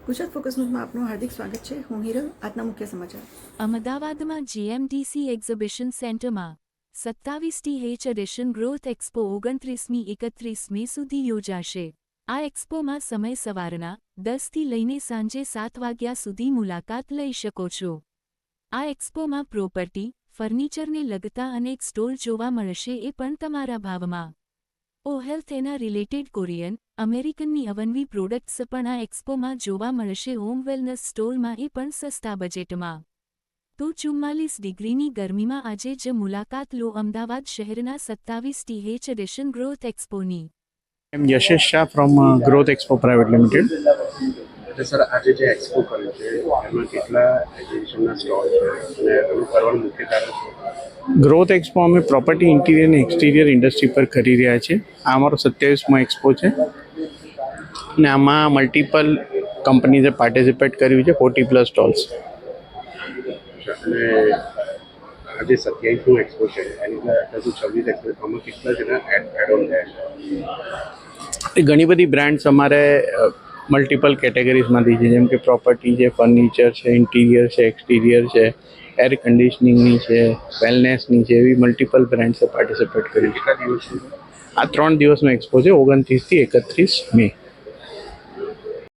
Gujarat focus ન્યૂઝમાં આપનું હાર્દિક સ્વાગત છે. હું હિરલ. આજના મુખ્ય સમાચાર. અમદાવાદમાં જીએમડીસી એક્ઝિબિશન સેન્ટરમાં 27th એડિશન ગ્રોથ એક્સપો 29મી-31 મે સુધી યોજાશે. આ એક્સપોમાં સમય સવારના 10 થી લઈને સાંજે 7 વાગ્યા સુધી મુલાકાત લઈ શકો છો. આ એક્સપોમાં પ્રોપર્ટી, ફર્નિચરને લગતા અનેક સ્ટોલ જોવા મળશે એ પણ તમારા ભાવમાં. હેલ્થ એના રિલેટેડ કોરિયન, અમેરિકનની અવનવી પ્રોડક્ટ્સ પણ આ એક્સપોમાં જોવા મળશે. હોમ વેલનેસ સ્ટોલમાં એ પણ સસ્તા બજેટમાં. તો 44 ડિગ્રીની ગરમીમાં આજે જ મુલાકાત લો અમદાવાદ શહેરના 27th એડિશન ગ્રોથ એક્સપોની. I'm Yashish Shah from Growth Expo Private Limited. Sir આજે જે એક્સપો કર્યો છે એમાં કેટલા એક્ઝિબિશનના સ્ટોલ છે અને એનું કરવાનું મુખ્ય કારણ છે? ગ્રોથ એક્સપો અમે પ્રોપર્ટી ઇન્ટિરિયર અને એક્સટિરિયર ઇન્ડસ્ટ્રી પર કરી રહ્યા છીએ. આ અમારો 27મો એક્સપો છે અને આમાં મલ્ટિપલ કંપનીઝે પાર્ટિસિપેટ કર્યું છે. 40+ સ્ટોલ્સ. અને આજે 27મો એક્સપો છે એની અંદર 26 એક્સપો આમાં કેટલા જણા એડ ઓન થયા છે? એ ઘણી બધી બ્રાન્ડ્સ અમારે મલ્ટિપલ કેટેગરીઝમાંથી છે, જેમ કે પ્રોપર્ટી છે, ફર્નિચર છે, ઇન્ટિરિયર છે, એક્સટિરિયર છે, એર કન્ડિશનિંગની છે, વેલનેસની છે, એવી મલ્ટિપલ બ્રાન્ડ્સે પાર્ટિસિપેટ કર્યું છે. કેટલા દિવસ? આ 3 દિવસનો એક્સપો છે, 29 થી 31 મે.